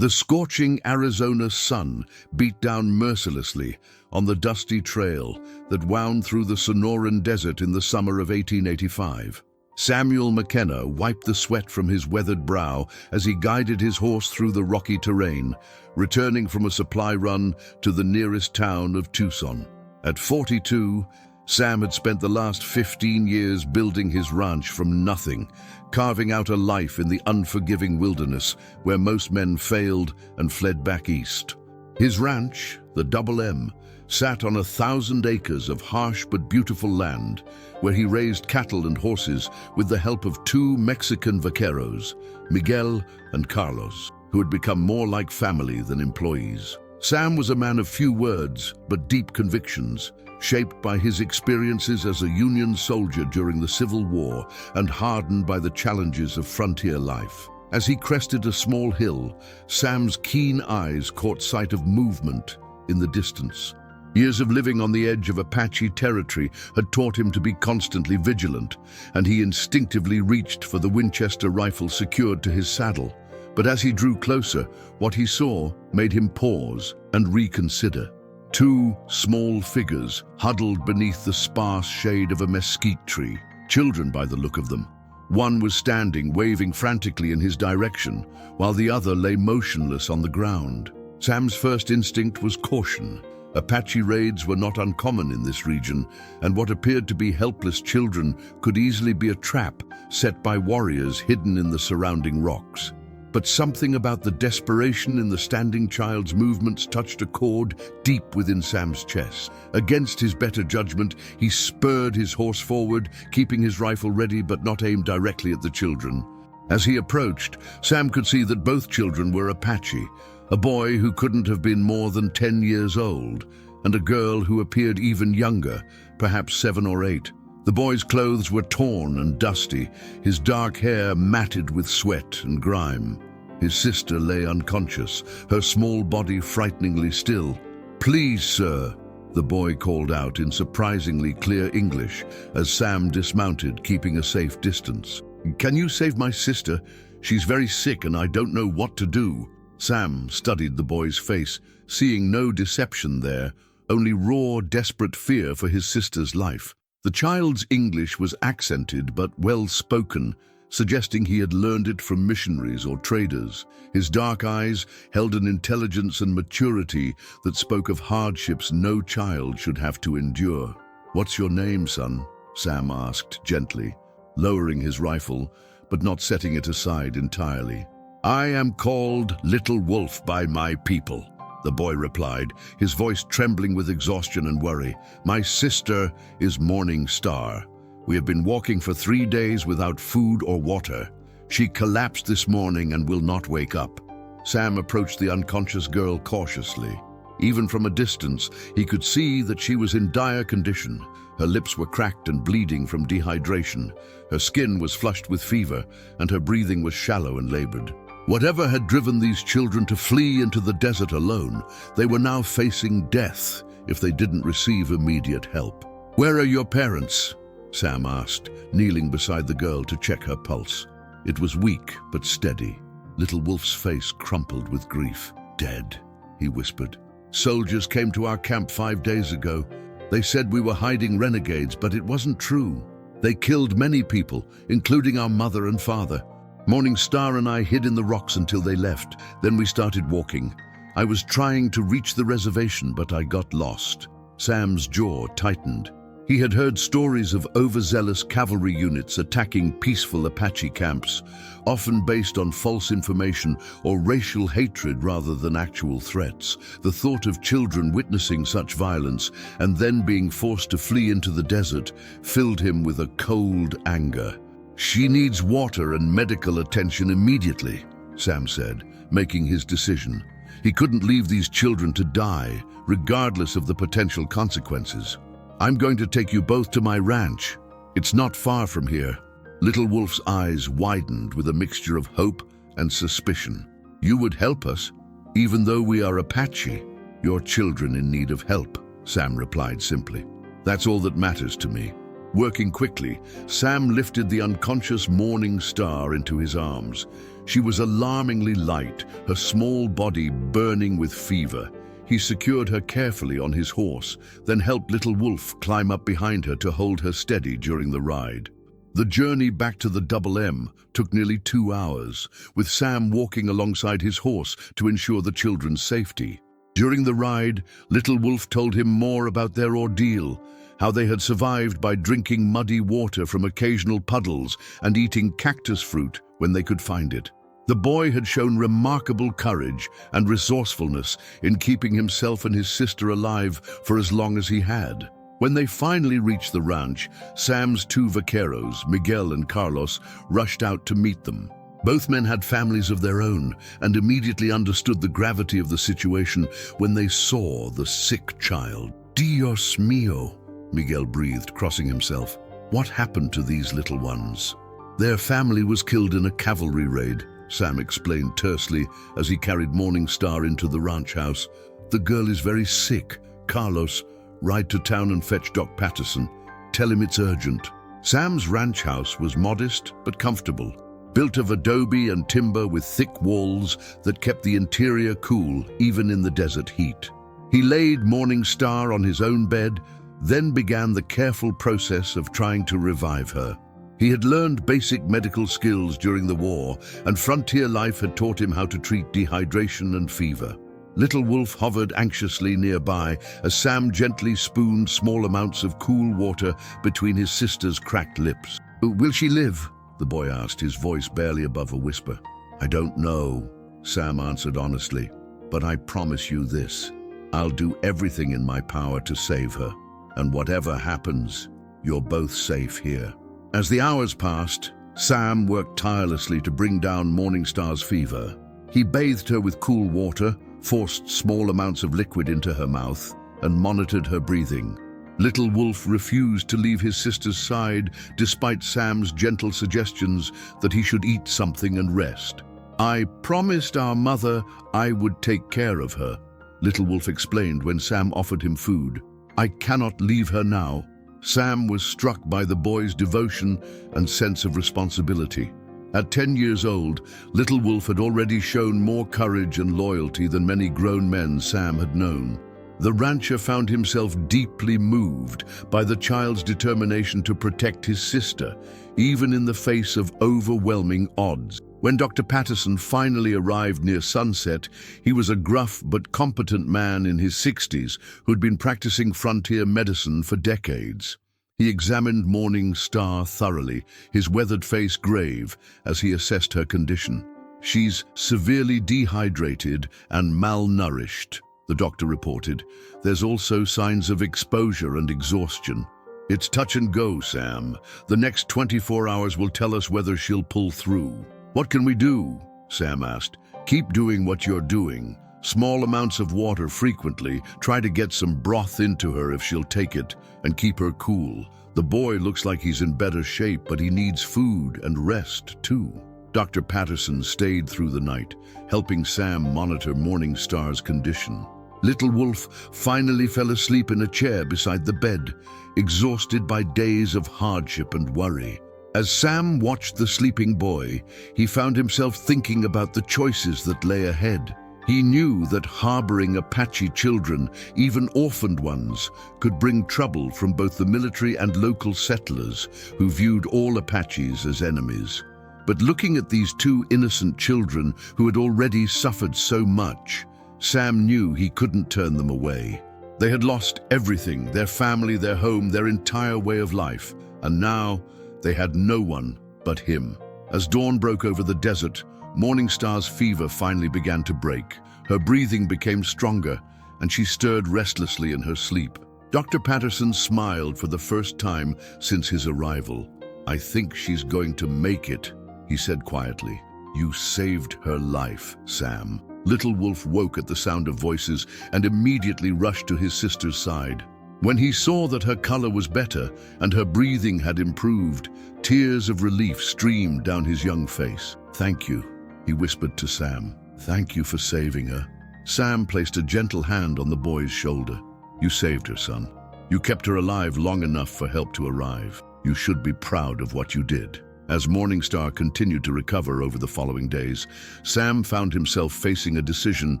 The scorching Arizona sun beat down mercilessly on the dusty trail that wound through the Sonoran Desert in the summer of 1885. Samuel McKenna wiped the sweat from his weathered brow as he guided his horse through the rocky terrain, returning from a supply run to the nearest town of Tucson. At 42, Sam had spent the last 15 years building his ranch from nothing, carving out a life in the unforgiving wilderness where most men failed and fled back east. His ranch, the Double M, sat on 1,000 acres of harsh but beautiful land, where he raised cattle and horses with the help of 2 Mexican vaqueros, Miguel and Carlos, who had become more like family than employees. Sam was a man of few words but deep convictions, shaped by his experiences as a Union soldier during the Civil War and hardened by the challenges of frontier life. As he crested a small hill, Sam's keen eyes caught sight of movement in the distance. Years of living on the edge of Apache territory had taught him to be constantly vigilant, and he instinctively reached for the Winchester rifle secured to his saddle. But as he drew closer, what he saw made him pause and reconsider. 2 small figures huddled beneath the sparse shade of a mesquite tree, children by the look of them. One was standing, waving frantically in his direction, while the other lay motionless on the ground. Sam's first instinct was caution. Apache raids were not uncommon in this region, and what appeared to be helpless children could easily be a trap set by warriors hidden in the surrounding rocks. But something about the desperation in the standing child's movements touched a chord deep within Sam's chest. Against his better judgment, he spurred his horse forward, keeping his rifle ready but not aimed directly at the children. As he approached, Sam could see that both children were Apache, a boy who couldn't have been more than 10 years old, and a girl who appeared even younger, perhaps 7 or 8. The boy's clothes were torn and dusty, his dark hair matted with sweat and grime. His sister lay unconscious, her small body frighteningly still. "Please, sir," the boy called out in surprisingly clear English as Sam dismounted, keeping a safe distance. "Can you save my sister? She's very sick and I don't know what to do." Sam studied the boy's face, seeing no deception there, only raw, desperate fear for his sister's life. The child's English was accented but well-spoken, suggesting he had learned it from missionaries or traders. His dark eyes held an intelligence and maturity that spoke of hardships no child should have to endure. "What's your name, son?" Sam asked gently, lowering his rifle, but not setting it aside entirely. "I am called Little Wolf by my people," the boy replied, his voice trembling with exhaustion and worry. "My sister is Morning Star. We have been walking for 3 days without food or water. She collapsed this morning and will not wake up." Sam approached the unconscious girl cautiously. Even from a distance, he could see that she was in dire condition. Her lips were cracked and bleeding from dehydration. Her skin was flushed with fever, and her breathing was shallow and labored. Whatever had driven these children to flee into the desert alone, they were now facing death if they didn't receive immediate help. "Where are your parents?" Sam asked, kneeling beside the girl to check her pulse. It was weak but steady. Little Wolf's face crumpled with grief. "Dead," he whispered. "Soldiers came to our camp 5 days ago. They said we were hiding renegades, but it wasn't true. They killed many people, including our mother and father. Morning Star and I hid in the rocks until they left. Then we started walking. I was trying to reach the reservation, but I got lost." Sam's jaw tightened. He had heard stories of overzealous cavalry units attacking peaceful Apache camps, often based on false information or racial hatred rather than actual threats. The thought of children witnessing such violence and then being forced to flee into the desert filled him with a cold anger. "She needs water and medical attention immediately," Sam said, making his decision. He couldn't leave these children to die, regardless of the potential consequences. "I'm going to take you both to my ranch. It's not far from here." Little Wolf's eyes widened with a mixture of hope and suspicion. "You would help us, even though we are Apache. Your children in need of help," Sam replied simply. "That's all that matters to me." Working quickly, Sam lifted the unconscious Morning Star into his arms. She was alarmingly light, her small body burning with fever. He secured her carefully on his horse, then helped Little Wolf climb up behind her to hold her steady during the ride. The journey back to the Double M took nearly 2 hours, with Sam walking alongside his horse to ensure the children's safety. During the ride, Little Wolf told him more about their ordeal, how they had survived by drinking muddy water from occasional puddles and eating cactus fruit when they could find it. The boy had shown remarkable courage and resourcefulness in keeping himself and his sister alive for as long as he had. When they finally reached the ranch, Sam's 2 vaqueros, Miguel and Carlos, rushed out to meet them. Both men had families of their own and immediately understood the gravity of the situation when they saw the sick child. "Dios mío," Miguel breathed, crossing himself. "What happened to these little ones?" "Their family was killed in a cavalry raid," Sam explained tersely as he carried Morning Star into the ranch house. "The girl is very sick. Carlos, ride to town and fetch Doc Patterson. Tell him it's urgent." Sam's ranch house was modest but comfortable, built of adobe and timber with thick walls that kept the interior cool even in the desert heat. He laid Morning Star on his own bed, then began the careful process of trying to revive her. He had learned basic medical skills during the war, and frontier life had taught him how to treat dehydration and fever. Little Wolf hovered anxiously nearby as Sam gently spooned small amounts of cool water between his sister's cracked lips. "Will she live?" the boy asked, his voice barely above a whisper. "I don't know," Sam answered honestly, "but I promise you this. I'll do everything in my power to save her, and whatever happens, you're both safe here." As the hours passed, Sam worked tirelessly to bring down Morning Star's fever. He bathed her with cool water, forced small amounts of liquid into her mouth, and monitored her breathing. Little Wolf refused to leave his sister's side despite Sam's gentle suggestions that he should eat something and rest. "I promised our mother I would take care of her," Little Wolf explained when Sam offered him food. "I cannot leave her now." Sam was struck by the boy's devotion and sense of responsibility. At 10 years old, Little Wolf had already shown more courage and loyalty than many grown men Sam had known. The rancher found himself deeply moved by the child's determination to protect his sister, even in the face of overwhelming odds. When Dr. Patterson finally arrived near sunset, he was a gruff but competent man in his 60s who'd been practicing frontier medicine for decades. He examined Morning Star thoroughly, his weathered face grave as he assessed her condition. "She's severely dehydrated and malnourished," the doctor reported. "There's also signs of exposure and exhaustion." "It's touch and go, Sam. The next 24 hours will tell us whether she'll pull through." "What can we do?" Sam asked. "Keep doing what you're doing. Small amounts of water frequently. Try to get some broth into her if she'll take it, and keep her cool. The boy looks like he's in better shape, but he needs food and rest too." Dr. Patterson stayed through the night, helping Sam monitor Morning Star's condition. Little Wolf finally fell asleep in a chair beside the bed, exhausted by days of hardship and worry. As Sam watched the sleeping boy, he found himself thinking about the choices that lay ahead. He knew that harboring Apache children, even orphaned ones, could bring trouble from both the military and local settlers who viewed all Apaches as enemies. But looking at these 2 innocent children who had already suffered so much, Sam knew he couldn't turn them away. They had lost everything, their family, their home, their entire way of life, and now they had no one but him. As dawn broke over the desert, Morning Star's fever finally began to break. Her breathing became stronger, and she stirred restlessly in her sleep. Dr. Patterson smiled for the first time since his arrival. "I think she's going to make it," he said quietly. "You saved her life, Sam." Little Wolf woke at the sound of voices and immediately rushed to his sister's side. When he saw that her color was better and her breathing had improved, tears of relief streamed down his young face. "Thank you," he whispered to Sam. "Thank you for saving her." Sam placed a gentle hand on the boy's shoulder. "You saved her, son. You kept her alive long enough for help to arrive. You should be proud of what you did." As Morningstar continued to recover over the following days, Sam found himself facing a decision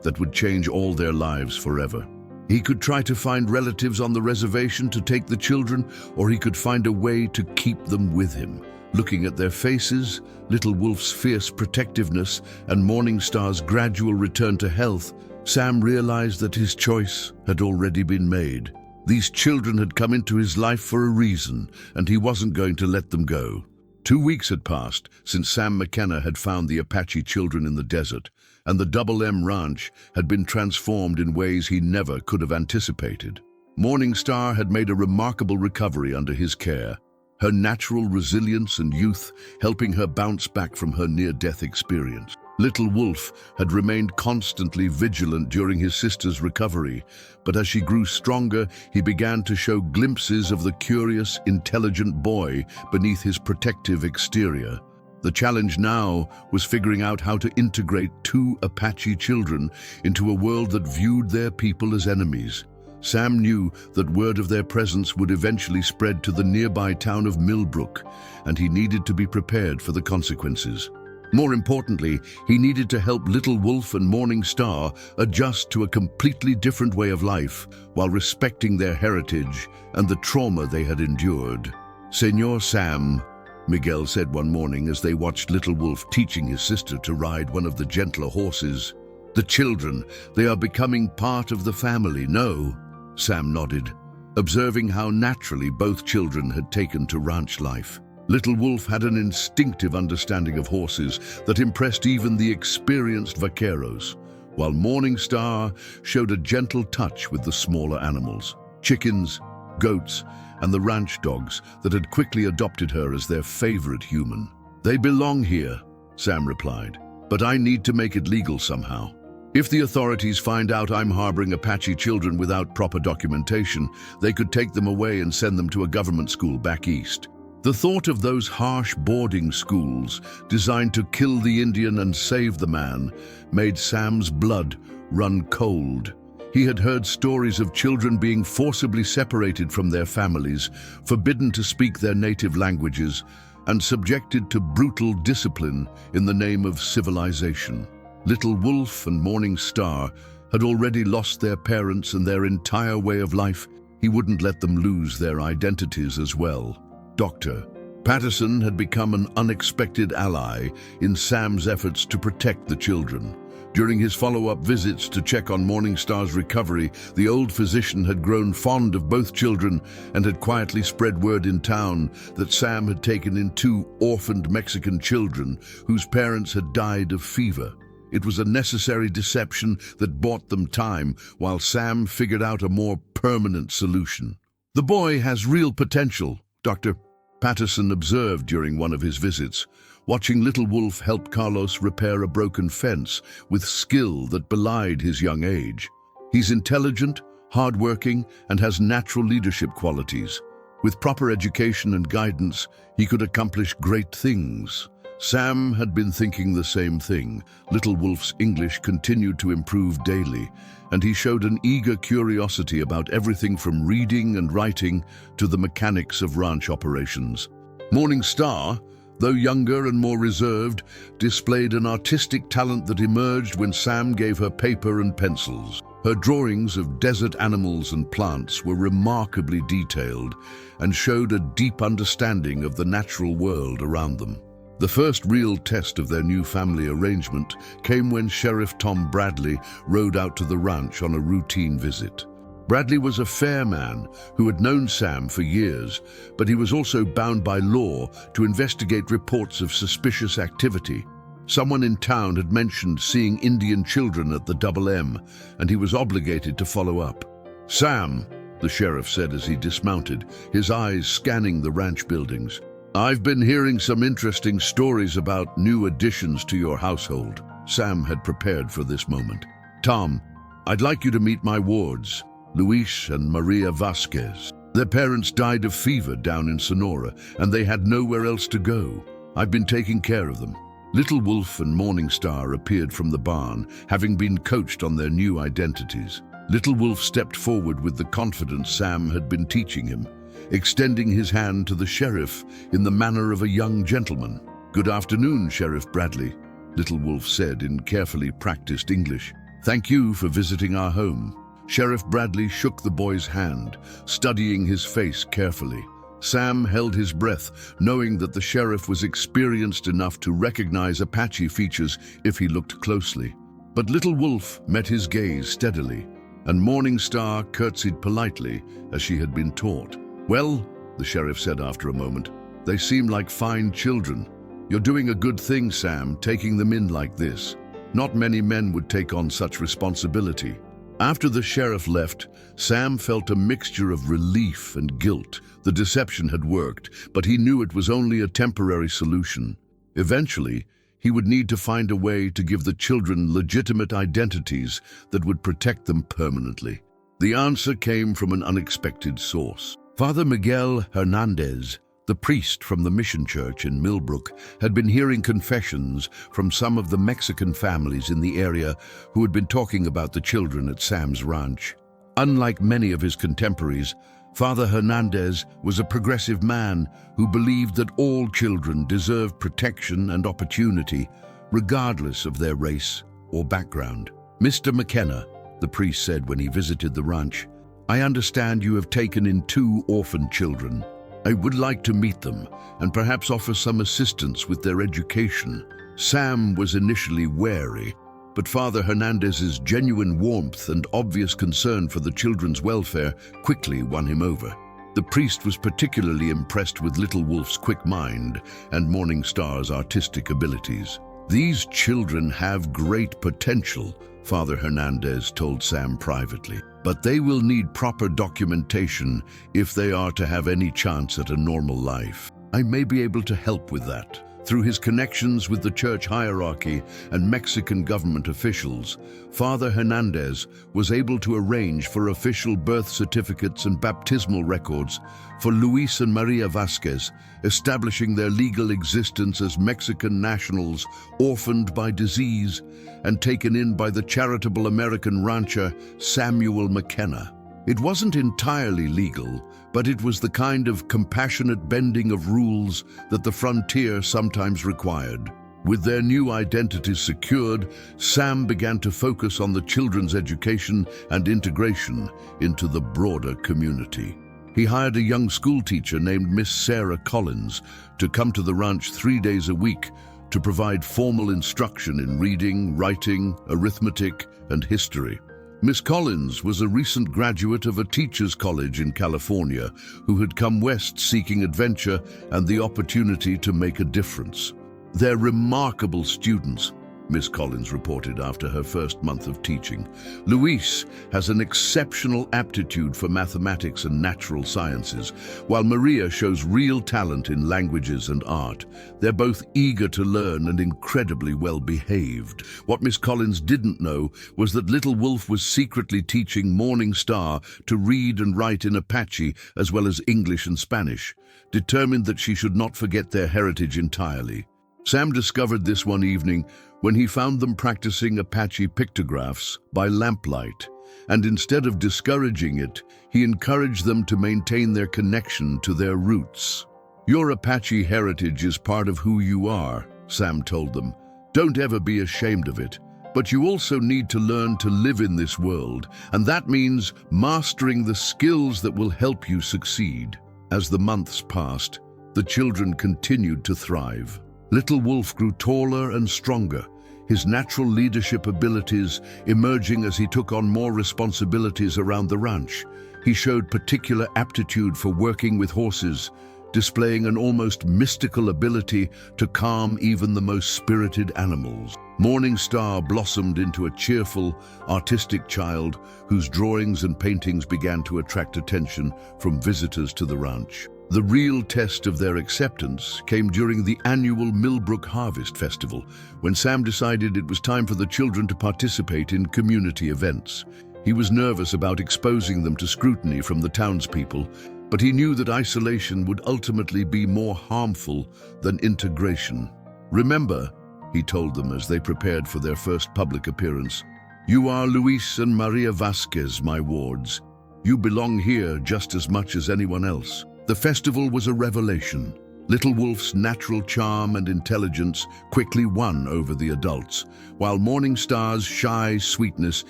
that would change all their lives forever. He could try to find relatives on the reservation to take the children, or he could find a way to keep them with him. Looking at their faces, Little Wolf's fierce protectiveness, and Morningstar's gradual return to health, Sam realized that his choice had already been made. These children had come into his life for a reason, and he wasn't going to let them go. 2 weeks had passed since Sam McKenna had found the Apache children in the desert, and the Double M Ranch had been transformed in ways he never could have anticipated. Morningstar had made a remarkable recovery under his care, her natural resilience and youth helping her bounce back from her near-death experience. Little Wolf had remained constantly vigilant during his sister's recovery, but as she grew stronger, he began to show glimpses of the curious, intelligent boy beneath his protective exterior. The challenge now was figuring out how to integrate 2 Apache children into a world that viewed their people as enemies. Sam knew that word of their presence would eventually spread to the nearby town of Millbrook, and he needed to be prepared for the consequences. More importantly, he needed to help Little Wolf and Morningstar adjust to a completely different way of life while respecting their heritage and the trauma they had endured. "Señor Sam," Miguel said one morning as they watched Little Wolf teaching his sister to ride one of the gentler horses. "The children, they are becoming part of the family, no?" Sam nodded, observing how naturally both children had taken to ranch life. Little Wolf had an instinctive understanding of horses that impressed even the experienced vaqueros, while Morningstar showed a gentle touch with the smaller animals, chickens, goats, and the ranch dogs that had quickly adopted her as their favorite human. "They belong here," Sam replied, "but I need to make it legal somehow. If the authorities find out I'm harboring Apache children without proper documentation, they could take them away and send them to a government school back east." The thought of those harsh boarding schools designed to kill the Indian and save the man made Sam's blood run cold. He had heard stories of children being forcibly separated from their families, forbidden to speak their native languages, and subjected to brutal discipline in the name of civilization. Little Wolf and Morningstar had already lost their parents and their entire way of life. He wouldn't let them lose their identities as well. Dr. Patterson had become an unexpected ally in Sam's efforts to protect the children. During his follow-up visits to check on Morningstar's recovery, the old physician had grown fond of both children and had quietly spread word in town that Sam had taken in 2 orphaned Mexican children whose parents had died of fever. It was a necessary deception that bought them time while Sam figured out a more permanent solution. "The boy has real potential," Dr. Patterson observed during one of his visits, watching Little Wolf help Carlos repair a broken fence with skill that belied his young age. "He's intelligent, hardworking, and has natural leadership qualities. With proper education and guidance, he could accomplish great things." Sam had been thinking the same thing. Little Wolf's English continued to improve daily, and he showed an eager curiosity about everything from reading and writing to the mechanics of ranch operations. Morningstar, though younger and more reserved, displayed an artistic talent that emerged when Sam gave her paper and pencils. Her drawings of desert animals and plants were remarkably detailed and showed a deep understanding of the natural world around them. The first real test of their new family arrangement came when Sheriff Tom Bradley rode out to the ranch on a routine visit. Bradley was a fair man who had known Sam for years, but he was also bound by law to investigate reports of suspicious activity. Someone in town had mentioned seeing Indian children at the Double M, and he was obligated to follow up. "Sam," the sheriff said as he dismounted, his eyes scanning the ranch buildings, "I've been hearing some interesting stories about new additions to your household." Sam had prepared for this moment. "Tom, I'd like you to meet my wards, Luis and Maria Vasquez. Their parents died of fever down in Sonora, and they had nowhere else to go. I've been taking care of them." Little Wolf and Morningstar appeared from the barn, having been coached on their new identities. Little Wolf stepped forward with the confidence Sam had been teaching him, extending his hand to the sheriff in the manner of a young gentleman. "Good afternoon, Sheriff Bradley," Little Wolf said in carefully practiced English. "Thank you for visiting our home." Sheriff Bradley shook the boy's hand, studying his face carefully. Sam held his breath, knowing that the sheriff was experienced enough to recognize Apache features if he looked closely. But Little Wolf met his gaze steadily, and Morning Star curtsied politely as she had been taught. "Well," the sheriff said after a moment, "they seem like fine children. You're doing a good thing, Sam, taking them in like this. Not many men would take on such responsibility." After the sheriff left, Sam felt a mixture of relief and guilt. The deception had worked, but he knew it was only a temporary solution. Eventually, he would need to find a way to give the children legitimate identities that would protect them permanently. The answer came from an unexpected source. Father Miguel Hernandez, the priest from the mission church in Millbrook, had been hearing confessions from some of the Mexican families in the area who had been talking about the children at Sam's ranch. Unlike many of his contemporaries, Father Hernandez was a progressive man who believed that all children deserve protection and opportunity, regardless of their race or background. "Mr. McKenna," the priest said when he visited the ranch, "I understand you have taken in 2 orphan children. I would like to meet them and perhaps offer some assistance with their education." Sam was initially wary, but Father Hernandez's genuine warmth and obvious concern for the children's welfare quickly won him over. The priest was particularly impressed with Little Wolf's quick mind and Morning Star's artistic abilities. "These children have great potential," Father Hernandez told Sam privately, "but they will need proper documentation if they are to have any chance at a normal life. I may be able to help with that." Through his connections with the church hierarchy and Mexican government officials, Father Hernandez was able to arrange for official birth certificates and baptismal records for Luis and Maria Vasquez, establishing their legal existence as Mexican nationals orphaned by disease and taken in by the charitable American rancher Samuel McKenna. It wasn't entirely legal, but it was the kind of compassionate bending of rules that the frontier sometimes required. With their new identities secured, Sam began to focus on the children's education and integration into the broader community. He hired a young schoolteacher named Miss Sarah Collins to come to the ranch 3 days a week to provide formal instruction in reading, writing, arithmetic, and history. Miss Collins was a recent graduate of a teacher's college in California who had come west seeking adventure and the opportunity to make a difference. "They're remarkable students," Miss Collins reported after her first month of teaching. "Luis has an exceptional aptitude for mathematics and natural sciences, while Maria shows real talent in languages and art. They're both eager to learn and incredibly well behaved." What Miss Collins didn't know was that Little Wolf was secretly teaching Morning Star to read and write in Apache as well as English and Spanish, determined that she should not forget their heritage entirely. Sam discovered this one evening when he found them practicing Apache pictographs by lamplight, and instead of discouraging it, he encouraged them to maintain their connection to their roots. "Your Apache heritage is part of who you are," Sam told them. "Don't ever be ashamed of it. But you also need to learn to live in this world, and that means mastering the skills that will help you succeed." As the months passed, the children continued to thrive. Little Wolf grew taller and stronger, his natural leadership abilities emerging as he took on more responsibilities around the ranch. He showed particular aptitude for working with horses, displaying an almost mystical ability to calm even the most spirited animals. Morning Star blossomed into a cheerful, artistic child whose drawings and paintings began to attract attention from visitors to the ranch. The real test of their acceptance came during the annual Millbrook Harvest Festival, when Sam decided it was time for the children to participate in community events. He was nervous about exposing them to scrutiny from the townspeople, but he knew that isolation would ultimately be more harmful than integration. "Remember," he told them as they prepared for their first public appearance, "You are Luis and Maria Vasquez, my wards. You belong here just as much as anyone else." The festival was a revelation. Little Wolf's natural charm and intelligence quickly won over the adults, while Morning Star's shy sweetness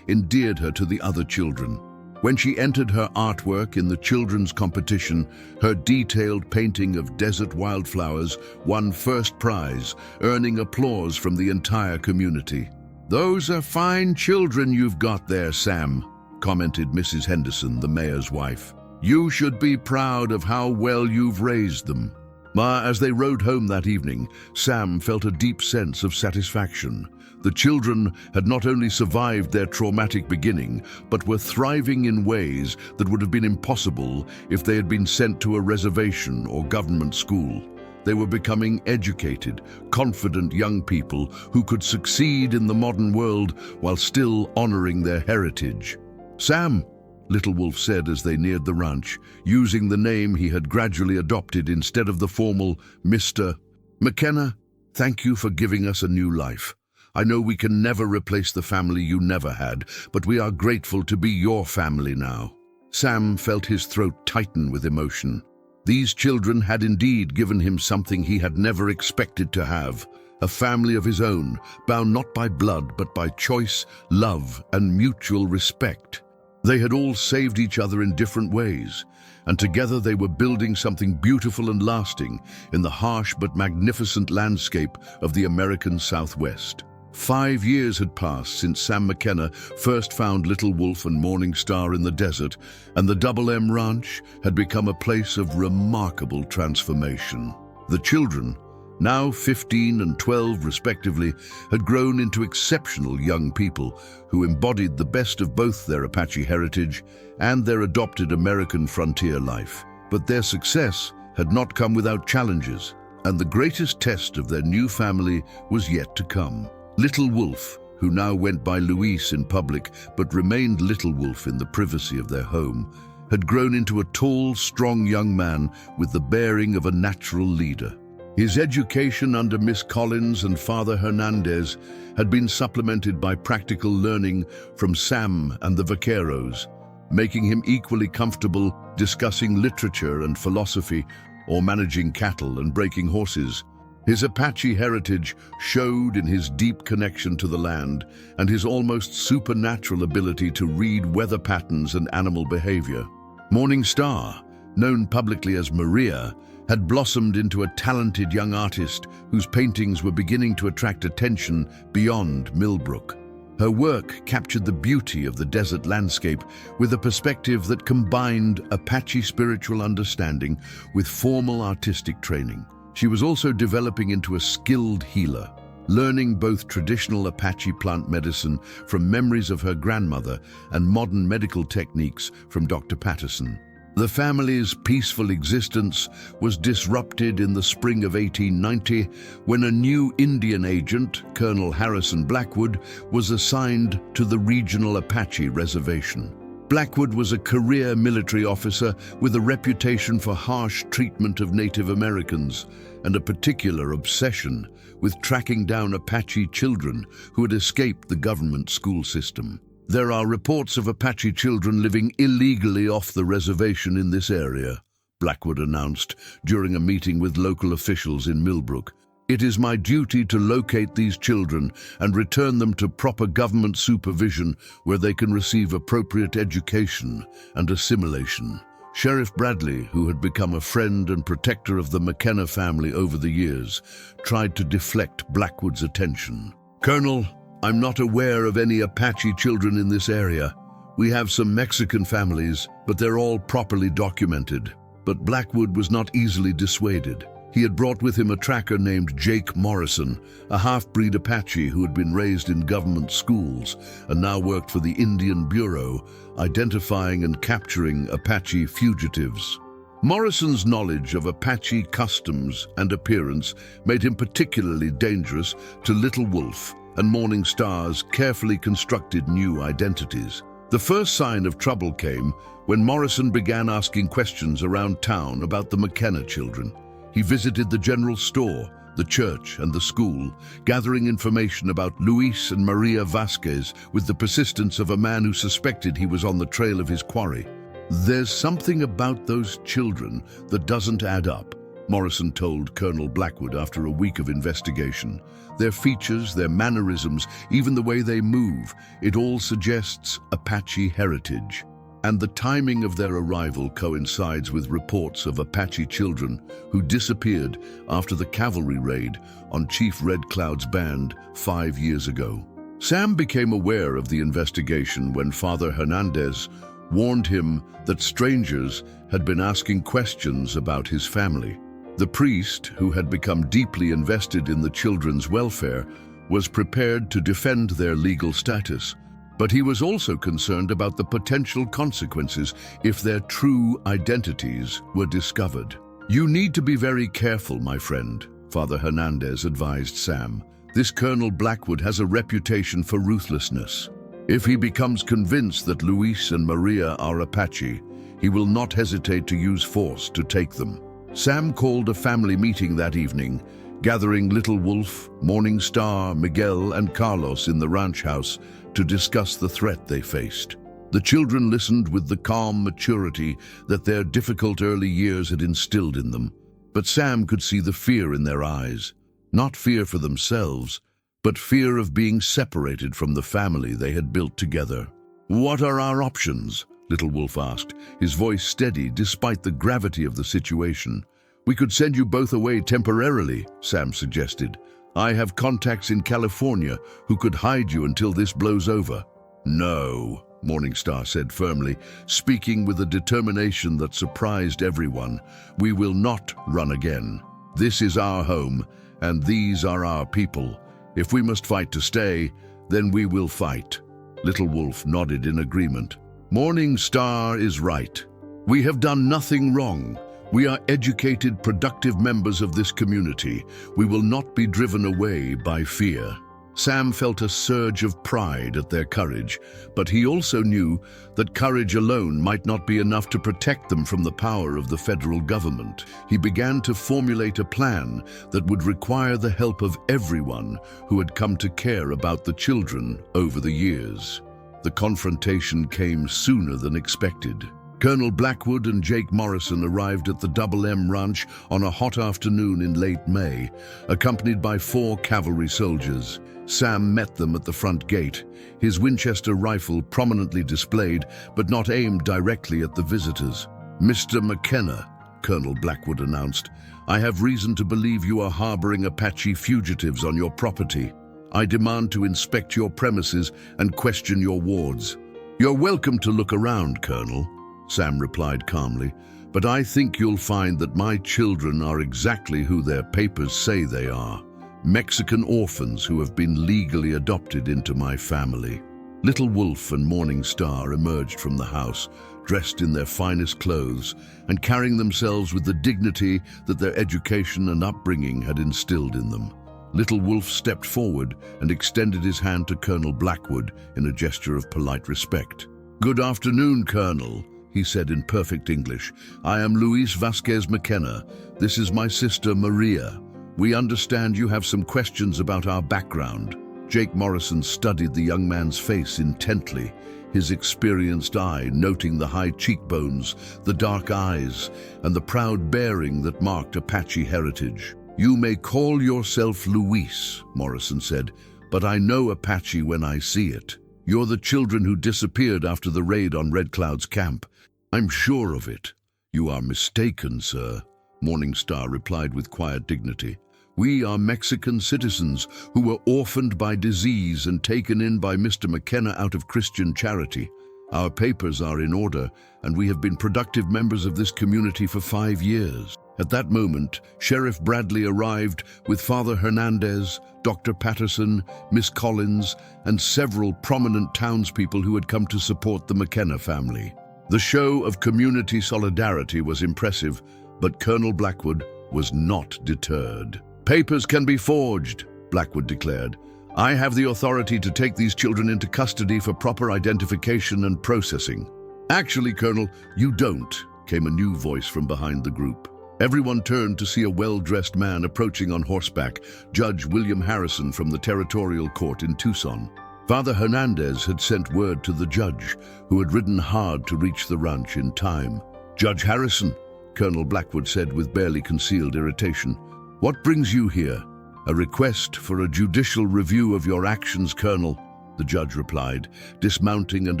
endeared her to the other children. When she entered her artwork in the children's competition, her detailed painting of desert wildflowers won first prize, earning applause from the entire community. "Those are fine children you've got there, Sam," commented Mrs. Henderson, the mayor's wife. "You should be proud of how well you've raised them." As they rode home that evening, Sam felt a deep sense of satisfaction. The children had not only survived their traumatic beginning, but were thriving in ways that would have been impossible if they had been sent to a reservation or government school. They were becoming educated, confident young people who could succeed in the modern world while still honoring their heritage. "Sam," Little Wolf said as they neared the ranch, using the name he had gradually adopted instead of the formal Mr. McKenna, "thank you for giving us a new life. I know we can never replace the family you never had, but we are grateful to be your family now." Sam felt his throat tighten with emotion. These children had indeed given him something he had never expected to have, a family of his own, bound not by blood but by choice, love, and mutual respect. They had all saved each other in different ways, and together they were building something beautiful and lasting in the harsh but magnificent landscape of the American Southwest. 5 years had passed since Sam McKenna first found Little Wolf and Morning Star in the desert, and the Double M Ranch had become a place of remarkable transformation. The children, now 15 and 12 respectively, had grown into exceptional young people who embodied the best of both their Apache heritage and their adopted American frontier life. But their success had not come without challenges, and the greatest test of their new family was yet to come. Little Wolf, who now went by Luis in public but remained Little Wolf in the privacy of their home, had grown into a tall, strong young man with the bearing of a natural leader. His education under Miss Collins and Father Hernandez had been supplemented by practical learning from Sam and the Vaqueros, making him equally comfortable discussing literature and philosophy or managing cattle and breaking horses. His Apache heritage showed in his deep connection to the land and his almost supernatural ability to read weather patterns and animal behavior. Morning Star, known publicly as Maria, had blossomed into a talented young artist whose paintings were beginning to attract attention beyond Millbrook. Her work captured the beauty of the desert landscape with a perspective that combined Apache spiritual understanding with formal artistic training. She was also developing into a skilled healer, learning both traditional Apache plant medicine from memories of her grandmother and modern medical techniques from Dr. Patterson. The family's peaceful existence was disrupted in the spring of 1890 when a new Indian agent, Colonel Harrison Blackwood, was assigned to the regional Apache reservation. Blackwood was a career military officer with a reputation for harsh treatment of Native Americans and a particular obsession with tracking down Apache children who had escaped the government school system. "There are reports of Apache children living illegally off the reservation in this area," Blackwood announced during a meeting with local officials in Millbrook. "It is my duty to locate these children and return them to proper government supervision where they can receive appropriate education and assimilation." Sheriff Bradley, who had become a friend and protector of the McKenna family over the years, tried to deflect Blackwood's attention. "Colonel, I'm not aware of any Apache children in this area. We have some Mexican families, but they're all properly documented." But Blackwood was not easily dissuaded. He had brought with him a tracker named Jake Morrison, a half-breed Apache who had been raised in government schools and now worked for the Indian Bureau, identifying and capturing Apache fugitives. Morrison's knowledge of Apache customs and appearance made him particularly dangerous to Little Wolf and Morning Star's carefully constructed new identities. The first sign of trouble came when Morrison began asking questions around town about the McKenna children. He visited the general store, the church and the school, gathering information about Luis and Maria Vasquez with the persistence of a man who suspected he was on the trail of his quarry. "There's something about those children that doesn't add up," Morrison told Colonel Blackwood after a week of investigation. "Their features, their mannerisms, even the way they move, it all suggests Apache heritage. And the timing of their arrival coincides with reports of Apache children who disappeared after the cavalry raid on Chief Red Cloud's band 5 years ago." Sam became aware of the investigation when Father Hernandez warned him that strangers had been asking questions about his family. The priest, who had become deeply invested in the children's welfare, was prepared to defend their legal status, but he was also concerned about the potential consequences if their true identities were discovered. "You need to be very careful, my friend," Father Hernandez advised Sam. "This Colonel Blackwood has a reputation for ruthlessness. If he becomes convinced that Luis and Maria are Apache, he will not hesitate to use force to take them." Sam called a family meeting that evening, gathering Little Wolf, Morning Star, Miguel, and Carlos in the ranch house to discuss the threat they faced. The children listened with the calm maturity that their difficult early years had instilled in them. But Sam could see the fear in their eyes. Not fear for themselves, but fear of being separated from the family they had built together. "What are our options?" Little Wolf asked, his voice steady despite the gravity of the situation. "We could send you both away temporarily," Sam suggested. "I have contacts in California who could hide you until this blows over." "No," Morningstar said firmly, speaking with a determination that surprised everyone. "We will not run again. This is our home, and these are our people. If we must fight to stay, then we will fight." Little Wolf nodded in agreement. "Morning Star is right. We have done nothing wrong. We are educated, productive members of this community. We will not be driven away by fear." Sam felt a surge of pride at their courage, but he also knew that courage alone might not be enough to protect them from the power of the federal government. He began to formulate a plan that would require the help of everyone who had come to care about the children over the years. The confrontation came sooner than expected. Colonel Blackwood and Jake Morrison arrived at the Double M Ranch on a hot afternoon in late May, accompanied by 4 cavalry soldiers. Sam met them at the front gate, his Winchester rifle prominently displayed, but not aimed directly at the visitors. "Mr. McKenna," Colonel Blackwood announced, "I have reason to believe you are harboring Apache fugitives on your property. I demand to inspect your premises and question your wards." "You're welcome to look around, Colonel," Sam replied calmly, "but I think you'll find that my children are exactly who their papers say they are. Mexican orphans who have been legally adopted into my family." Little Wolf and Morning Star emerged from the house, dressed in their finest clothes and carrying themselves with the dignity that their education and upbringing had instilled in them. Little Wolf stepped forward and extended his hand to Colonel Blackwood in a gesture of polite respect. "Good afternoon, Colonel," he said in perfect English. "I am Luis Vasquez McKenna. This is my sister, Maria. We understand you have some questions about our background." Jake Morrison studied the young man's face intently, his experienced eye noting the high cheekbones, the dark eyes, and the proud bearing that marked Apache heritage. "You may call yourself Luis," Morrison said, "but I know Apache when I see it. You're the children who disappeared after the raid on Red Cloud's camp. I'm sure of it." "You are mistaken, sir," Morning Star replied with quiet dignity. "We are Mexican citizens who were orphaned by disease and taken in by Mr. McKenna out of Christian charity. Our papers are in order, and we have been productive members of this community for 5 years." At that moment, Sheriff Bradley arrived with Father Hernandez, Dr. Patterson, Miss Collins, and several prominent townspeople who had come to support the McKenna family. The show of community solidarity was impressive, but Colonel Blackwood was not deterred. "Papers can be forged," Blackwood declared. "I have the authority to take these children into custody for proper identification and processing." "Actually, Colonel, you don't," came a new voice from behind the group. Everyone turned to see a well-dressed man approaching on horseback, Judge William Harrison from the Territorial Court in Tucson. Father Hernandez had sent word to the judge, who had ridden hard to reach the ranch in time. "Judge Harrison," Colonel Blackwood said with barely concealed irritation, "what brings you here?" "A request for a judicial review of your actions, Colonel," the judge replied, dismounting and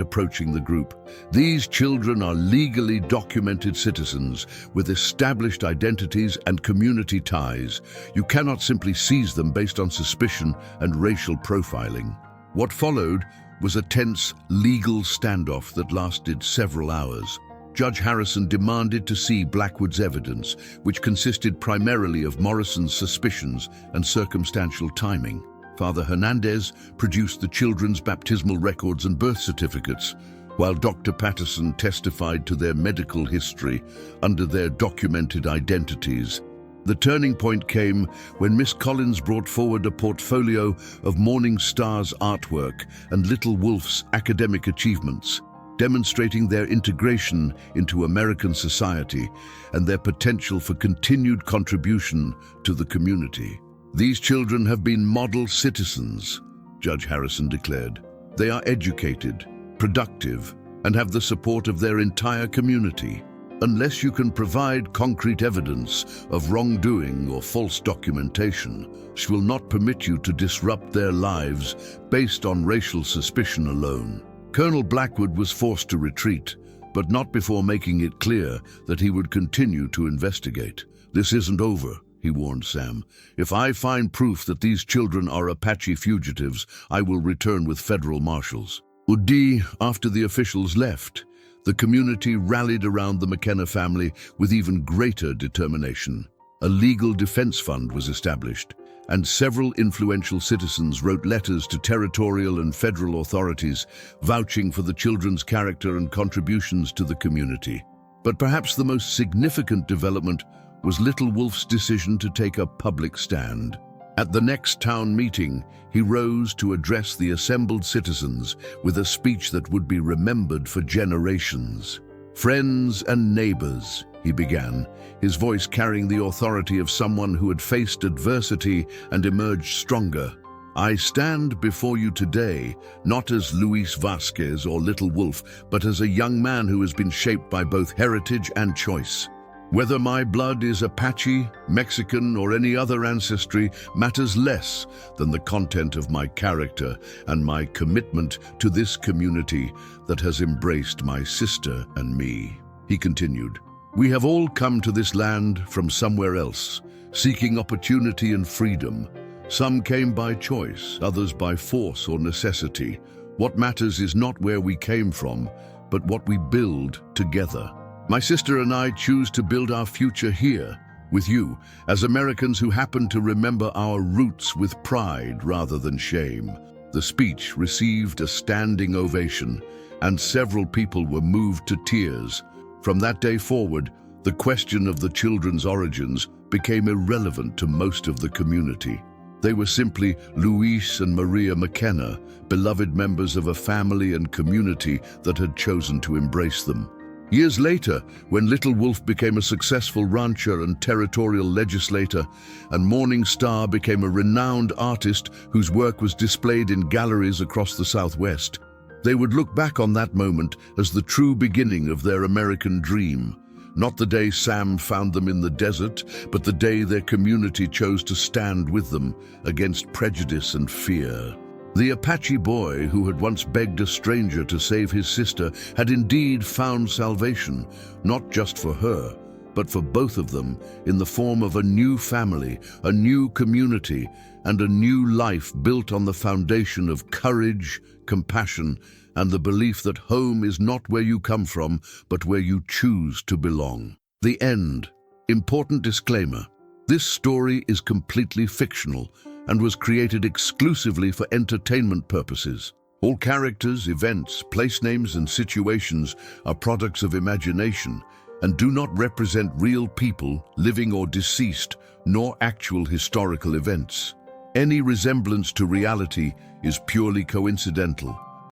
approaching the group. "These children are legally documented citizens with established identities and community ties. You cannot simply seize them based on suspicion and racial profiling." What followed was a tense legal standoff that lasted several hours. Judge Harrison demanded to see Blackwood's evidence, which consisted primarily of Morrison's suspicions and circumstantial timing. Father Hernandez produced the children's baptismal records and birth certificates, while Dr. Patterson testified to their medical history under their documented identities. The turning point came when Miss Collins brought forward a portfolio of Morning Star's artwork and Little Wolf's academic achievements, demonstrating their integration into American society and their potential for continued contribution to the community. "These children have been model citizens," Judge Harrison declared. "They are educated, productive, and have the support of their entire community. Unless you can provide concrete evidence of wrongdoing or false documentation, she will not permit you to disrupt their lives based on racial suspicion alone." Colonel Blackwood was forced to retreat, but not before making it clear that he would continue to investigate. "This isn't over," he warned Sam. "If I find proof that these children are Apache fugitives, I will return with federal marshals." After the officials left, the community rallied around the McKenna family with even greater determination. A legal defense fund was established, and several influential citizens wrote letters to territorial and federal authorities vouching for the children's character and contributions to the community. But perhaps the most significant development was Little Wolf's decision to take a public stand. At the next town meeting, he rose to address the assembled citizens with a speech that would be remembered for generations. "Friends and neighbors," he began, his voice carrying the authority of someone who had faced adversity and emerged stronger. "I stand before you today, not as Luis Vasquez or Little Wolf, but as a young man who has been shaped by both heritage and choice. Whether my blood is Apache, Mexican, or any other ancestry matters less than the content of my character and my commitment to this community that has embraced my sister and me." He continued, "We have all come to this land from somewhere else, seeking opportunity and freedom. Some came by choice, others by force or necessity. What matters is not where we came from, but what we build together. My sister and I choose to build our future here, with you, as Americans who happen to remember our roots with pride rather than shame." The speech received a standing ovation, and several people were moved to tears. From that day forward, the question of the children's origins became irrelevant to most of the community. They were simply Luis and Maria McKenna, beloved members of a family and community that had chosen to embrace them. Years later, when Little Wolf became a successful rancher and territorial legislator, and Morning Star became a renowned artist whose work was displayed in galleries across the Southwest, they would look back on that moment as the true beginning of their American dream. Not the day Sam found them in the desert, but the day their community chose to stand with them against prejudice and fear. The Apache boy who had once begged a stranger to save his sister had indeed found salvation, not just for her, but for both of them, in the form of a new family, a new community, and a new life built on the foundation of courage, compassion, and the belief that home is not where you come from, but where you choose to belong. The end. Important disclaimer. This story is completely fictional and was created exclusively for entertainment purposes. All characters, events, place names, and situations are products of imagination and do not represent real people, living or deceased, nor actual historical events. Any resemblance to reality is purely coincidental.